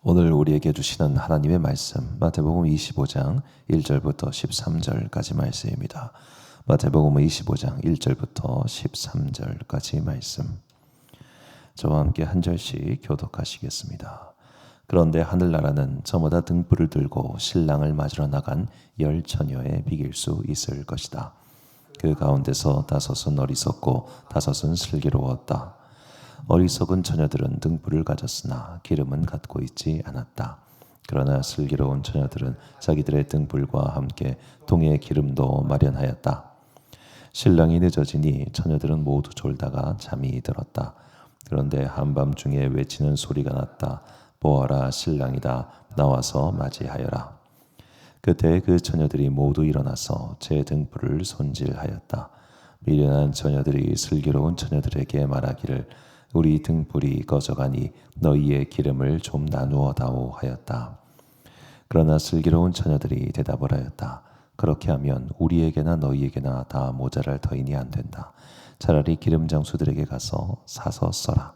오늘 우리에게 주시는 하나님의 말씀 마태복음 25장 1절부터 13절까지 말씀입니다. 마태복음 25장 1절부터 13절까지 말씀. 저와 함께 한 절씩 교독하시겠습니다. 그런데 하늘나라는 저마다 등불을 들고 신랑을 맞으러 나간 10처녀에 비길 수 있을 것이다. 그 가운데서 5은 어리석고 5은 슬기로웠다. 어리석은 처녀들은 등불을 가졌으나 기름은 갖고 있지 않았다. 그러나 슬기로운 처녀들은 자기들의 등불과 함께 동의 기름도 마련하였다. 신랑이 늦어지니 처녀들은 모두 졸다가 잠이 들었다. 그런데 한밤중에 외치는 소리가 났다. 보아라, 신랑이다. 나와서 맞이하여라. 그때 그 처녀들이 모두 일어나서 제 등불을 손질하였다. 미련한 처녀들이 슬기로운 처녀들에게 말하기를 우리 등불이 꺼져가니 너희의 기름을 좀 나누어 다오 하였다. 그러나 슬기로운 처녀들이 대답을 하였다. 그렇게 하면 우리에게나 너희에게나 다 모자랄 터이니 안 된다. 차라리 기름 장수들에게 가서 사서 써라.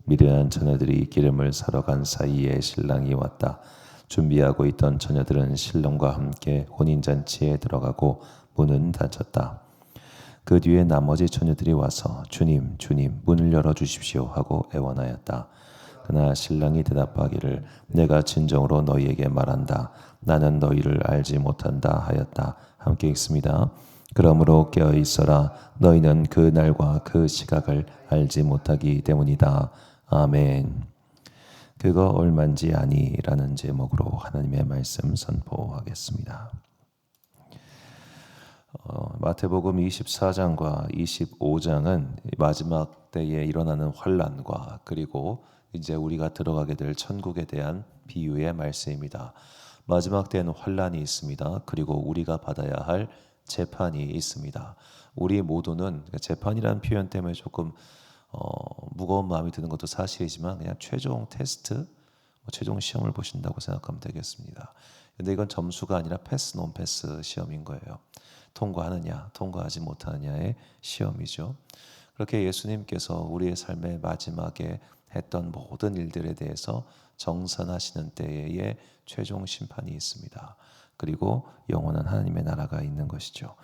미련한 처녀들이 기름을 사러 간 사이에 신랑이 왔다. 준비하고 있던 처녀들은 신랑과 함께 혼인잔치에 들어가고 문은 닫혔다. 그 뒤에 나머지 처녀들이 와서 주님, 주님, 문을 열어주십시오 하고 애원하였다. 그러나 신랑이 대답하기를 내가 진정으로 너희에게 말한다. 나는 너희를 알지 못한다 하였다. 함께 읽습니다. 그러므로 깨어 있어라. 너희는 그 날과 그 시각을 알지 못하기 때문이다. 아멘. 그거 얼만지 아니라는 제목으로 하나님의 말씀 선포하겠습니다. 마태복음 24장과 25장은 마지막 때에 일어나는 환난과 그리고 이제 우리가 들어가게 될 천국에 대한 비유의 말씀입니다. 마지막 때에는 환난이 있습니다. 그리고 우리가 받아야 할 재판이 있습니다. 우리 모두는 재판이라는 표현 때문에 조금 무거운 마음이 드는 것도 사실이지만 그냥 최종 테스트, 최종 시험을 보신다고 생각하면 되겠습니다. 근데 이건 점수가 아니라 패스 논 패스 시험인 거예요. 통과하느냐, 통과하지 못하느냐의 시험이죠. 그렇게 예수님께서 우리의 삶의 마지막에 했던 모든 일들에 대해서 정산하시는 때에 최종 심판이 있습니다. 그리고 영원한 하나님의 나라가 있는 것이죠.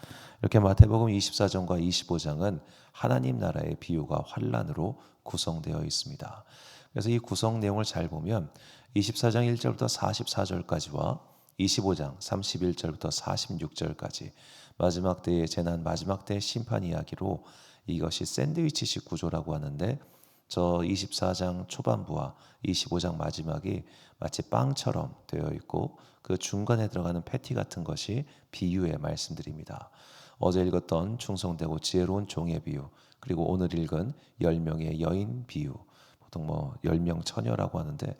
이렇게 마태복음 24장과 25장은 하나님 나라의 비유가 환란으로 구성되어 있습니다. 그래서 이 구성 내용을 잘 보면 24장 1절부터 44절까지와 25장 31절부터 46절까지 마지막 때의 재난, 마지막 때의 심판 이야기로 이것이 샌드위치식 구조라고 하는데 저 24장 초반부와 25장 마지막이 마치 빵처럼 되어 있고 그 중간에 들어가는 패티 같은 것이 비유의 말씀들입니다. 어제 읽었던 충성되고 지혜로운 종의 비유, 그리고 오늘 읽은 10명의 여인 비유, 보통 10명 처녀라고 하는데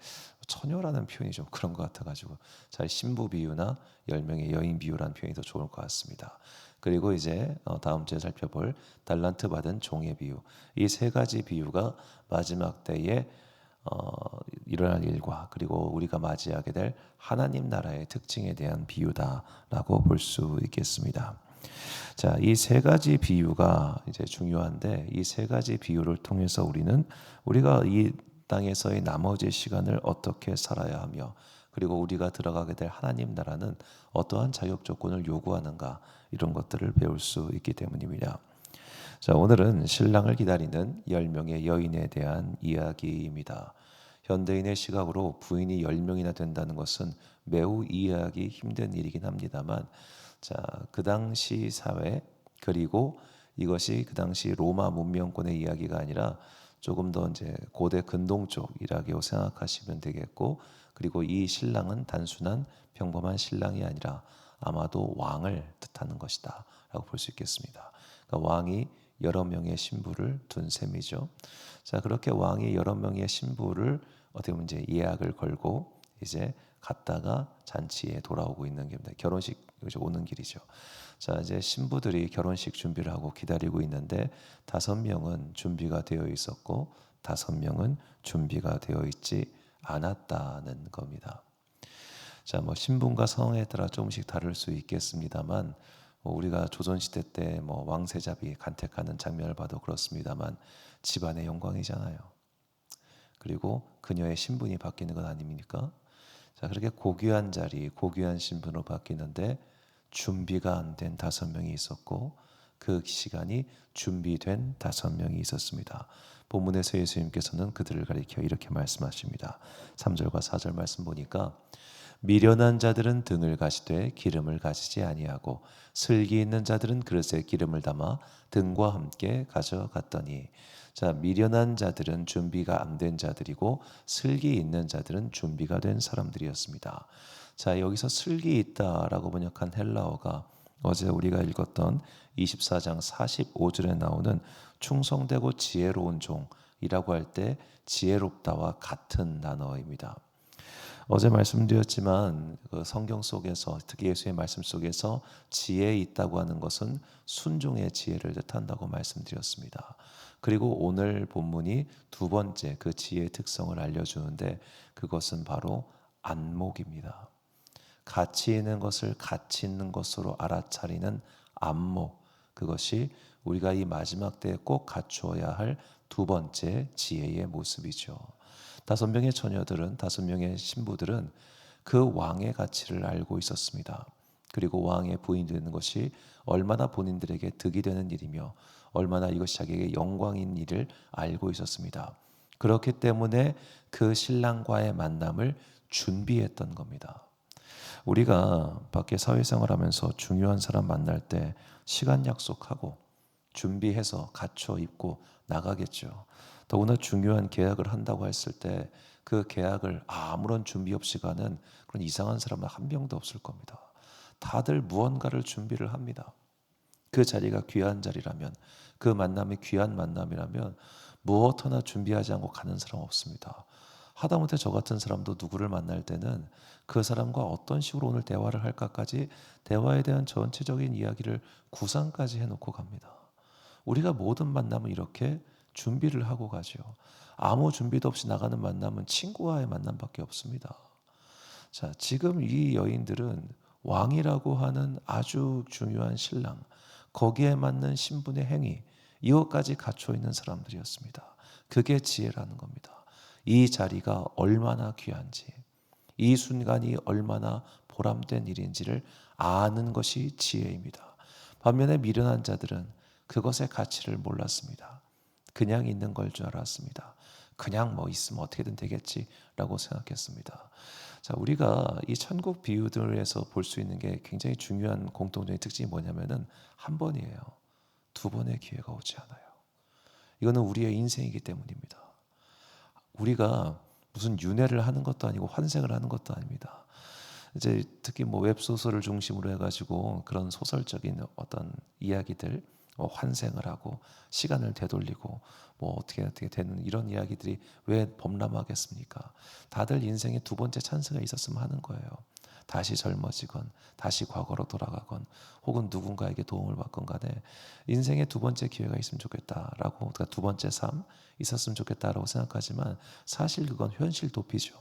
처녀라는 표현이 좀 그런 것 같아가지고 잘 신부 비유나 10명의 여인 비유라는 표현이 더 좋을 것 같습니다. 그리고 이제 다음 주에 살펴볼 달란트 받은 종의 비유, 이 세 가지 비유가 마지막 때에 일어날 일과 그리고 우리가 맞이하게 될 하나님 나라의 특징에 대한 비유다라고 볼 수 있겠습니다. 자, 이 세 가지 비유가 이제 중요한데 이 세 가지 비유를 통해서 우리가 이 땅에서의 나머지 시간을 어떻게 살아야 하며 그리고 우리가 들어가게 될 하나님 나라는 어떠한 자격 조건을 요구하는가 이런 것들을 배울 수 있기 때문입니다. 자, 오늘은 신랑을 기다리는 10명의 여인에 대한 이야기입니다. 현대인의 시각으로 부인이 10명이나 된다는 것은 매우 이해하기 힘든 일이긴 합니다만 자, 그 당시 사회 그리고 이것이 그 당시 로마 문명권의 이야기가 아니라 조금 더 이제 고대 근동 쪽이라고 생각하시면 되겠고 그리고 이 신랑은 단순한 평범한 신랑이 아니라 아마도 왕을 뜻하는 것이다 라고 볼 수 있겠습니다. 그러니까 왕이 여러 명의 신부를 둔 셈이죠. 자, 그렇게 왕이 여러 명의 신부를 어떻게 보면 이제 예약을 걸고 이제 갔다가 잔치에 돌아오고 있는 겁니다. 결혼식 오는 길이죠. 자, 이제 신부들이 결혼식 준비를 하고 기다리고 있는데 5명은 준비가 되어 있었고 5명은 준비가 되어 있지 않았다는 겁니다. 자, 신분과 성에 따라 조금씩 다를 수 있겠습니다만 우리가 조선시대 때 왕세자비 간택하는 장면을 봐도 그렇습니다만 집안의 영광이잖아요. 그리고 그녀의 신분이 바뀌는 건 아닙니까? 자, 그렇게 고귀한 자리, 고귀한 신분으로 바뀌는데 준비가 안 된 5명이 있었고 그 시간이 준비된 5명이 있었습니다. 본문에서 예수님께서는 그들을 가리켜 이렇게 말씀하십니다. 3절과 4절 말씀 보니까 미련한 자들은 등을 가시되 기름을 가지지 아니하고 슬기 있는 자들은 그릇에 기름을 담아 등과 함께 가져갔더니, 자, 미련한 자들은 준비가 안 된 자들이고 슬기 있는 자들은 준비가 된 사람들이었습니다. 자, 여기서 슬기 있다라고 번역한 헬라어가 어제 우리가 읽었던 24장 45절에 나오는 충성되고 지혜로운 종이라고 할 때 지혜롭다와 같은 단어입니다. 어제 말씀드렸지만 그 성경 속에서 특히 예수의 말씀 속에서 지혜 있다고 하는 것은 순종의 지혜를 뜻한다고 말씀드렸습니다. 그리고 오늘 본문이 두 번째 그 지혜의 특성을 알려주는데 그것은 바로 안목입니다. 가치 있는 것을 가치 있는 것으로 알아차리는 안목, 그것이 우리가 이 마지막 때에 꼭 갖추어야 할 두 번째 지혜의 모습이죠. 5명의 처녀들은, 5명의 신부들은 그 왕의 가치를 알고 있었습니다. 그리고 왕의 부인이 되는 것이 얼마나 본인들에게 득이 되는 일이며 얼마나 이것이 자기에게 영광인 일을 알고 있었습니다. 그렇기 때문에 그 신랑과의 만남을 준비했던 겁니다. 우리가 밖에 사회생활하면서 중요한 사람 만날 때 시간 약속하고 준비해서 갖춰 입고 나가겠죠. 더구나 중요한 계약을 한다고 했을 때 그 계약을 아무런 준비 없이 가는 그런 이상한 사람은 한 명도 없을 겁니다. 다들 무언가를 준비를 합니다. 그 자리가 귀한 자리라면, 그 만남이 귀한 만남이라면 무엇 하나 준비하지 않고 가는 사람 없습니다. 하다못해 저 같은 사람도 누구를 만날 때는 그 사람과 어떤 식으로 오늘 대화를 할까까지 대화에 대한 전체적인 이야기를 구상까지 해놓고 갑니다. 우리가 모든 만남은 이렇게 준비를 하고 가죠. 아무 준비도 없이 나가는 만남은 친구와의 만남밖에 없습니다. 자, 지금 이 여인들은 왕이라고 하는 아주 중요한 신랑, 거기에 맞는 신분의 행위, 이것까지 갖춰 있는 사람들이었습니다. 그게 지혜라는 겁니다. 이 자리가 얼마나 귀한지, 이 순간이 얼마나 보람된 일인지를 아는 것이 지혜입니다. 반면에 미련한 자들은 그것의 가치를 몰랐습니다. 그냥 있는 걸 줄 알았습니다. 그냥 뭐 있으면 어떻게든 되겠지라고 생각했습니다. 자, 우리가 이 천국 비유들에서 볼 수 있는 게 굉장히 중요한 공통적인 특징이 뭐냐면은 한 번이에요. 두 번의 기회가 오지 않아요. 이거는 우리의 인생이기 때문입니다. 우리가 무슨 윤회를 하는 것도 아니고 환생을 하는 것도 아닙니다. 이제 특히 뭐 웹소설을 중심으로 해가지고 그런 소설적인 어떤 이야기들, 환생을 하고 시간을 되돌리고 뭐 어떻게 되는 이런 이야기들이 왜 범람하겠습니까? 다들 인생에 두 번째 찬스가 있었으면 하는 거예요. 다시 젊어지건 다시 과거로 돌아가건 혹은 누군가에게 도움을 받건 간에 인생에 두 번째 기회가 있으면 좋겠다라고, 그러니까 두 번째 삶 있었으면 좋겠다라고 생각하지만 사실 그건 현실 도피죠.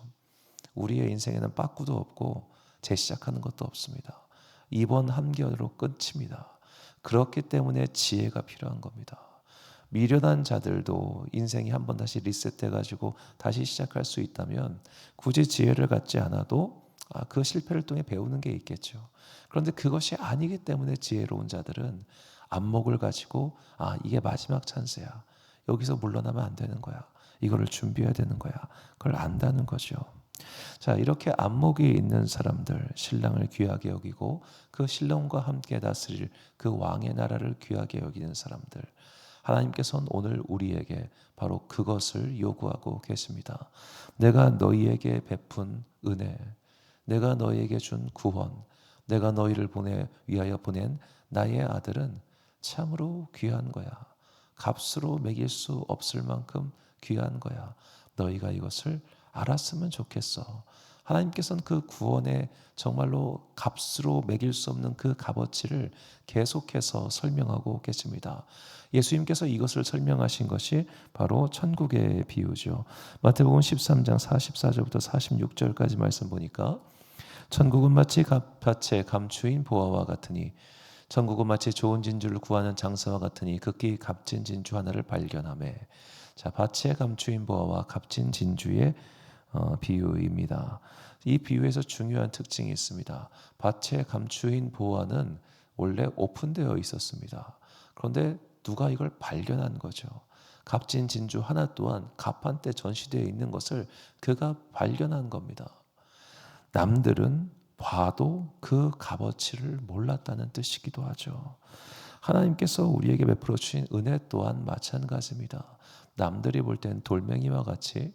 우리의 인생에는 빠꾸도 없고 재시작하는 것도 없습니다. 이번 한결로 끝입니다. 그렇기 때문에 지혜가 필요한 겁니다. 미련한 자들도 인생이 한번 다시 리셋돼가지고 다시 시작할 수 있다면 굳이 지혜를 갖지 않아도 그 실패를 통해 배우는 게 있겠죠. 그런데 그것이 아니기 때문에 지혜로운 자들은 안목을 가지고 이게 마지막 찬스야. 여기서 물러나면 안 되는 거야. 이거를 준비해야 되는 거야. 그걸 안다는 거죠. 자, 이렇게 안목이 있는 사람들, 신랑을 귀하게 여기고 그 신랑과 함께 다스릴 그 왕의 나라를 귀하게 여기는 사람들, 하나님께서는 오늘 우리에게 바로 그것을 요구하고 계십니다. 내가 너희에게 베푼 은혜, 내가 너희에게 준 구원, 내가 너희를 위하여 보낸 나의 아들은 참으로 귀한 거야. 값으로 매길 수 없을 만큼 귀한 거야. 너희가 이것을 알았으면 좋겠어. 하나님께서는 그 구원에 정말로 값으로 매길 수 없는 그 값어치를 계속해서 설명하고 계십니다. 예수님께서 이것을 설명하신 것이 바로 천국의 비유죠. 마태복음 13장 44절부터 46절까지 말씀 보니까 천국은 마치 밭에 감추인 보화와 같으니 천국은 마치 좋은 진주를 구하는 장사와 같으니 극히 값진 진주 하나를 발견하매 자, 밭에 감추인 보화와 값진 진주의 비유입니다. 이 비유에서 중요한 특징이 있습니다. 밭에 감추인 보화는 원래 오픈되어 있었습니다. 그런데 누가 이걸 발견한 거죠. 값진 진주 하나 또한 갑판때 전시되어 있는 것을 그가 발견한 겁니다. 남들은 봐도 그 값어치를 몰랐다는 뜻이기도 하죠. 하나님께서 우리에게 베풀어 주신 은혜 또한 마찬가지입니다. 남들이 볼 땐 돌멩이와 같이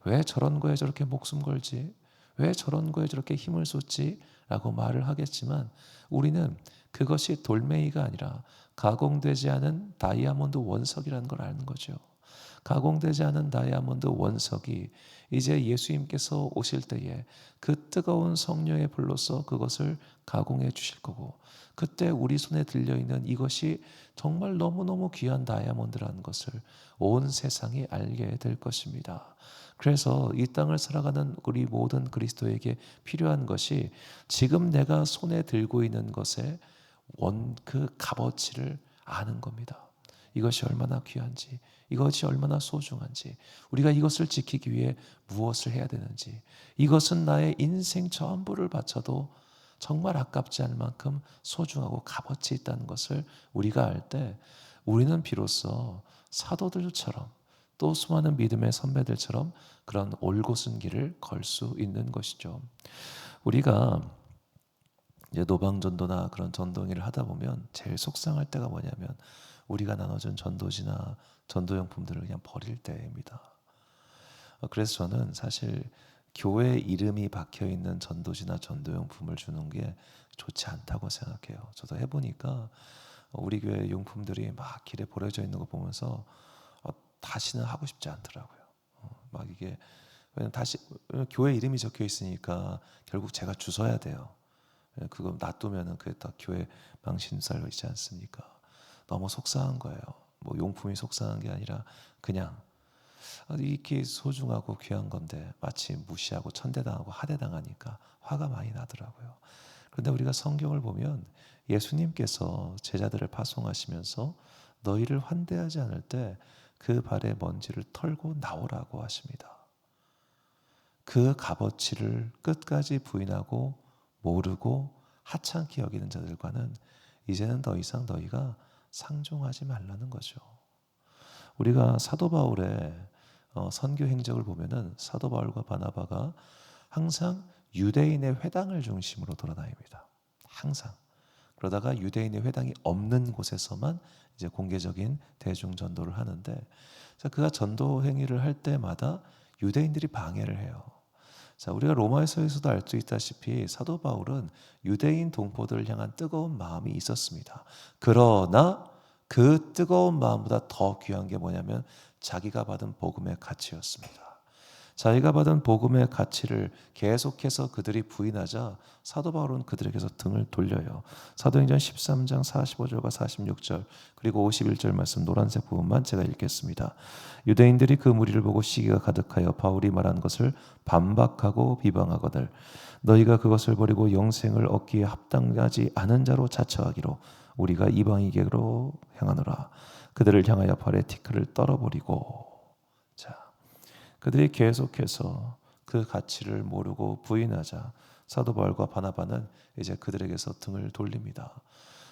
왜 저런 거에 저렇게 목숨 걸지? 왜 저런 거에 저렇게 힘을 쏟지? 라고 말을 하겠지만 우리는 그것이 돌멩이가 아니라 가공되지 않은 다이아몬드 원석이라는 걸 아는 거죠. 가공되지 않은 다이아몬드 원석이 이제 예수님께서 오실 때에 그 뜨거운 성령의 불로서 그것을 가공해 주실 거고, 그때 우리 손에 들려있는 이것이 정말 너무너무 귀한 다이아몬드라는 것을 온 세상이 알게 될 것입니다. 그래서 이 땅을 살아가는 우리 모든 그리스도에게 필요한 것이 지금 내가 손에 들고 있는 것의 그 값어치를 아는 겁니다. 이것이 얼마나 귀한지, 이것이 얼마나 소중한지, 우리가 이것을 지키기 위해 무엇을 해야 되는지, 이것은 나의 인생 전부를 바쳐도 정말 아깝지 않을 만큼 소중하고 값어치 있다는 것을 우리가 알 때 우리는 비로소 사도들처럼 또 수많은 믿음의 선배들처럼 그런 올곧은 길을 걸 수 있는 것이죠. 우리가 이제 노방전도나 그런 전도일을 하다 보면 제일 속상할 때가 뭐냐면 우리가 나눠준 전도지나 전도용품들을 그냥 버릴 때입니다. 그래서 저는 사실 교회 이름이 박혀 있는 전도지나 전도용품을 주는 게 좋지 않다고 생각해요. 저도 해보니까 우리 교회 용품들이 막 길에 버려져 있는 거 보면서 다시는 하고 싶지 않더라고요. 막 이게 왜냐면 교회 이름이 적혀 있으니까 결국 제가 주워야 돼요. 그거 놔두면은 그게 다 교회 망신살로 있지 않습니까? 너무 속상한 거예요. 뭐 용품이 속상한 게 아니라 그냥 이렇게 소중하고 귀한 건데 마치 무시하고 천대당하고 하대당하니까 화가 많이 나더라고요. 그런데 우리가 성경을 보면 예수님께서 제자들을 파송하시면서 너희를 환대하지 않을 때 그 발의 먼지를 털고 나오라고 하십니다. 그 값어치를 끝까지 부인하고 모르고 하찮게 여기는 자들과는 이제는 더 이상 너희가 상종하지 말라는 거죠. 우리가 사도 바울의 선교 행적을 보면은 사도 바울과 바나바가 항상 유대인의 회당을 중심으로 돌아다닙니다. 항상. 그러다가 유대인의 회당이 없는 곳에서만 이제 공개적인 대중 전도를 하는데, 자, 그가 전도 행위를 할 때마다 유대인들이 방해를 해요. 자, 우리가 로마서에서도 알 수 있다시피 사도 바울은 유대인 동포들을 향한 뜨거운 마음이 있었습니다. 그러나 그 뜨거운 마음보다 더 귀한 게 뭐냐면 자기가 받은 복음의 가치였습니다. 자기가 받은 복음의 가치를 계속해서 그들이 부인하자 사도 바울은 그들에게서 등을 돌려요. 사도행전 13장 45절과 46절 그리고 51절 말씀 노란색 부분만 제가 읽겠습니다. 유대인들이 그 무리를 보고 시기가 가득하여 바울이 말한 것을 반박하고 비방하거늘 너희가 그것을 버리고 영생을 얻기에 합당하지 않은 자로 자처하기로 우리가 이방인에게로 향하노라. 그들을 향하여 발의 티끌을 떨어버리고. 자, 그들이 계속해서 그 가치를 모르고 부인하자 사도 바울과 바나바는 이제 그들에게서 등을 돌립니다.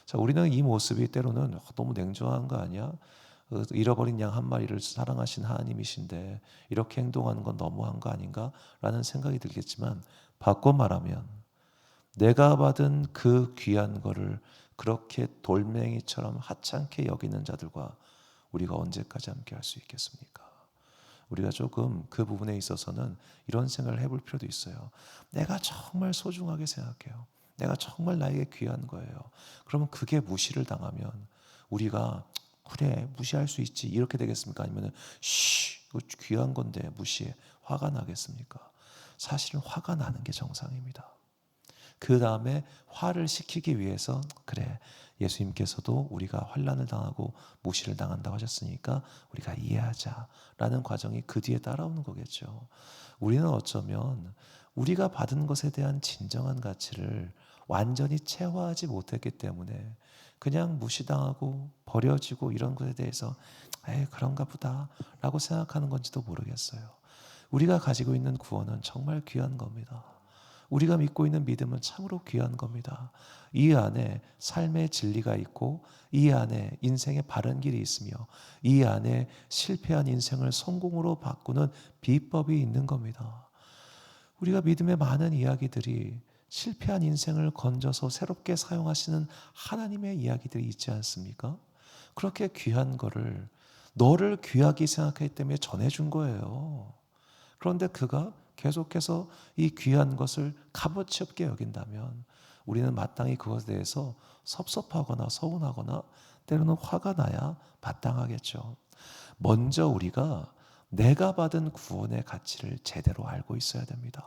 자, 우리는 이 모습이 때로는 너무 냉정한 거 아니야? 잃어버린 양 한 마리를 사랑하신 하나님이신데 이렇게 행동하는 건 너무한 거 아닌가? 라는 생각이 들겠지만 바꿔 말하면 내가 받은 그 귀한 거를 그렇게 돌멩이처럼 하찮게 여기는 자들과 우리가 언제까지 함께 할 수 있겠습니까? 우리가 조금 그 부분에 있어서는 이런 생각을 해볼 필요도 있어요. 내가 정말 소중하게 생각해요. 내가 정말 나에게 귀한 거예요. 그러면 그게 무시를 당하면 우리가 그래 무시할 수 있지 이렇게 되겠습니까? 아니면 이거 귀한 건데 무시해 화가 나겠습니까? 사실은 화가 나는 게 정상입니다. 그 다음에 화를 식히기 위해서 그래 예수님께서도 우리가 환난을 당하고 무시를 당한다고 하셨으니까 우리가 이해하자라는 과정이 그 뒤에 따라오는 거겠죠. 우리는 어쩌면 우리가 받은 것에 대한 진정한 가치를 완전히 체화하지 못했기 때문에 그냥 무시당하고 버려지고 이런 것에 대해서 에이, 그런가 보다 라고 생각하는 건지도 모르겠어요. 우리가 가지고 있는 구원은 정말 귀한 겁니다. 우리가 믿고 있는 믿음은 참으로 귀한 겁니다. 이 안에 삶의 진리가 있고, 이 안에 인생의 바른 길이 있으며, 이 안에 실패한 인생을 성공으로 바꾸는 비법이 있는 겁니다. 우리가 믿음의 많은 이야기들이 실패한 인생을 건져서 새롭게 사용하시는 하나님의 이야기들이 있지 않습니까? 그렇게 귀한 거를 너를 귀하게 생각하기 때문에 전해준 거예요. 그런데 그가 계속해서 이 귀한 것을 값어치 없게 여긴다면 우리는 마땅히 그것에 대해서 섭섭하거나 서운하거나 때로는 화가 나야 마땅하겠죠. 먼저 우리가 내가 받은 구원의 가치를 제대로 알고 있어야 됩니다.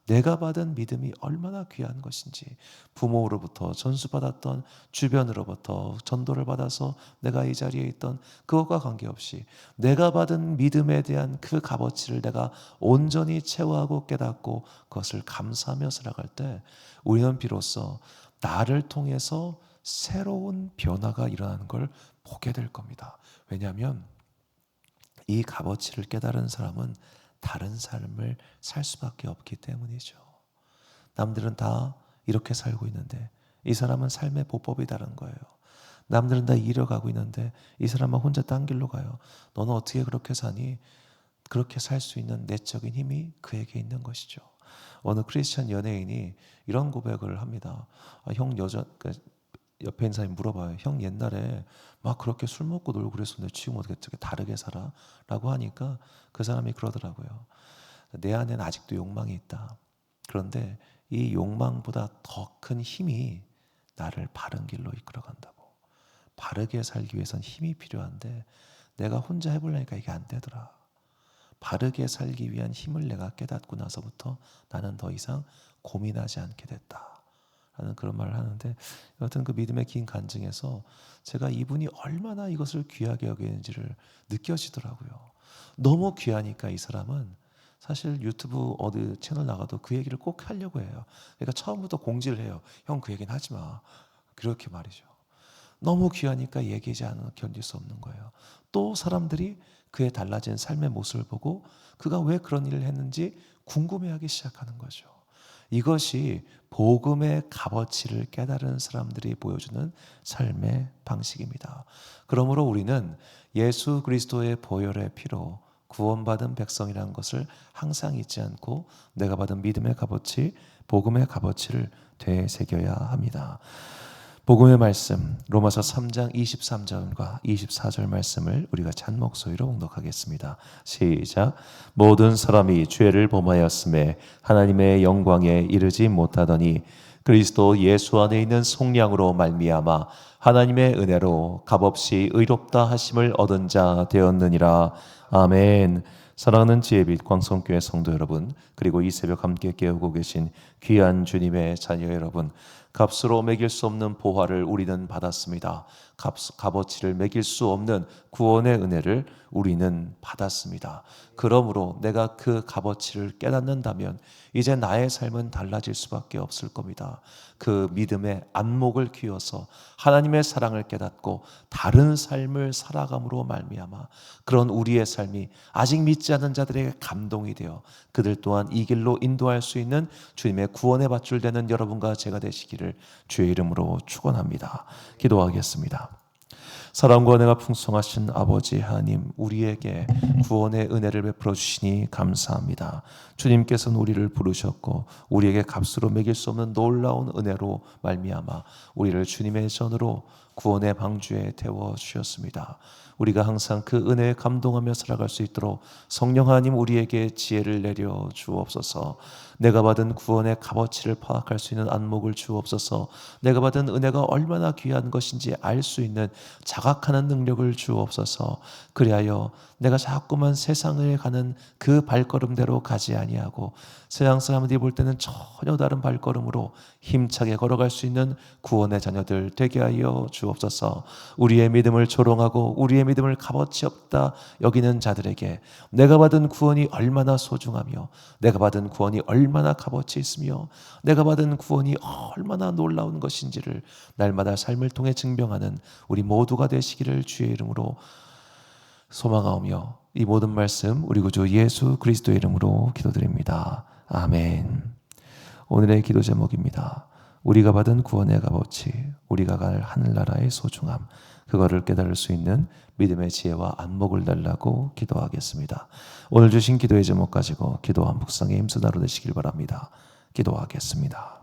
내가 받은 믿음이 얼마나 귀한 것인지, 부모로부터 전수받았던, 주변으로부터 전도를 받아서 내가 이 자리에 있던 그것과 관계없이 내가 받은 믿음에 대한 그 값어치를 내가 온전히 체화하고 깨닫고 그것을 감사하며 살아갈 때 우리는 비로소 나를 통해서 새로운 변화가 일어나는 걸 보게 될 겁니다. 왜냐하면 이 값어치를 깨달은 사람은 다른 삶을 살 수밖에 없기 때문이죠. 남들은 다 이렇게 살고 있는데 이 사람은 삶의 보법이 다른 거예요. 남들은 다 이뤄가고 있는데 이 사람은 혼자 딴 길로 가요. 너는 어떻게 그렇게 사니? 그렇게 살 수 있는 내적인 힘이 그에게 있는 것이죠. 어느 크리스천 연예인이 이런 고백을 합니다. 형 옆에 있는 사람이 물어봐요. 형 옛날에 막 그렇게 술 먹고 놀고 그랬었는데 지금 어떻게 다르게 살아? 라고 하니까 그 사람이 그러더라고요. 내 안에는 아직도 욕망이 있다. 그런데 이 욕망보다 더 큰 힘이 나를 바른 길로 이끌어 간다고. 바르게 살기 위해선 힘이 필요한데 내가 혼자 해보려니까 이게 안 되더라. 바르게 살기 위한 힘을 내가 깨닫고 나서부터 나는 더 이상 고민하지 않게 됐다 라는 그런 말을 하는데, 여하튼 그 믿음의 긴 간증에서 제가 이분이 얼마나 이것을 귀하게 여기는지를 느껴지더라고요. 너무 귀하니까 이 사람은 사실 유튜브 어디 채널 나가도 그 얘기를 꼭 하려고 해요. 그러니까 처음부터 공지를 해요. 형 그 얘기는 하지 마. 그렇게 말이죠. 너무 귀하니까 얘기하지 않으면 견딜 수 없는 거예요. 또 사람들이 그의 달라진 삶의 모습을 보고 그가 왜 그런 일을 했는지 궁금해하기 시작하는 거죠. 이것이 복음의 값어치를 깨달은 사람들이 보여주는 삶의 방식입니다. 그러므로 우리는 예수 그리스도의 보혈의 피로 구원받은 백성이라는 것을 항상 잊지 않고 내가 받은 믿음의 값어치, 복음의 값어치를 되새겨야 합니다. 복음의 말씀 로마서 3장 23절과 24절 말씀을 우리가 찬 목소리로 봉독하겠습니다. 시작. 모든 사람이 죄를 범하였음에 하나님의 영광에 이르지 못하더니 그리스도 예수 안에 있는 속량으로 말미암아 하나님의 은혜로 값없이 의롭다 하심을 얻은 자 되었느니라. 아멘. 사랑하는 지혜빛 광성교회 성도 여러분, 그리고 이 새벽 함께 깨우고 계신 귀한 주님의 자녀 여러분, 값으로 매길 수 없는 보화를 우리는 받았습니다. 값어치를 매길 수 없는 구원의 은혜를 우리는 받았습니다. 그러므로 내가 그 값어치를 깨닫는다면 이제 나의 삶은 달라질 수밖에 없을 겁니다. 그 믿음의 안목을 키워서 하나님의 사랑을 깨닫고 다른 삶을 살아감으로 말미암아 그런 우리의 삶이 아직 믿지 않는 자들에게 감동이 되어 그들 또한 이 길로 인도할 수 있는 주님의 구원의 밧줄 되는 여러분과 제가 되시기를 주의 이름으로 축원합니다. 기도하겠습니다. 사랑과 은혜가 풍성하신 아버지 하나님, 우리에게 구원의 은혜를 베풀어 주시니 감사합니다. 주님께서는 우리를 부르셨고 우리에게 값으로 매길 수 없는 놀라운 은혜로 말미암아 우리를 주님의 전으로 구원의 방주에 태워 주셨습니다. 우리가 항상 그 은혜에 감동하며 살아갈 수 있도록 성령 하나님 우리에게 지혜를 내려 주옵소서. 내가 받은 구원의 값어치를 파악할 수 있는 안목을 주옵소서. 내가 받은 은혜가 얼마나 귀한 것인지 알 수 있는 자각하는 능력을 주옵소서. 그리하여 내가 자꾸만 세상을 가는 그 발걸음대로 가지 아니하고 세상 사람들이 볼 때는 전혀 다른 발걸음으로 힘차게 걸어갈 수 있는 구원의 자녀들 되게 하여 주옵소서. 우리의 믿음을 조롱하고 우리의 믿음을 값어치 없다 여기는 자들에게 내가 받은 구원이 얼마나 소중하며 내가 받은 구원이 얼마나 값어치 있으며 내가 받은 구원이 얼마나 놀라운 것인지를 날마다 삶을 통해 증명하는 우리 모두가 되시기를 주의 이름으로 소망하오며 이 모든 말씀 우리 구주 예수 그리스도의 이름으로 기도드립니다. 아멘. 오늘의 기도 제목입니다. 우리가 받은 구원의 값어치, 우리가 갈 하늘나라의 소중함, 그거를 깨달을 수 있는 믿음의 지혜와 안목을 달라고 기도하겠습니다. 오늘 주신 기도의 제목 가지고 기도와 묵상에 힘쓰다로 되시길 바랍니다. 기도하겠습니다.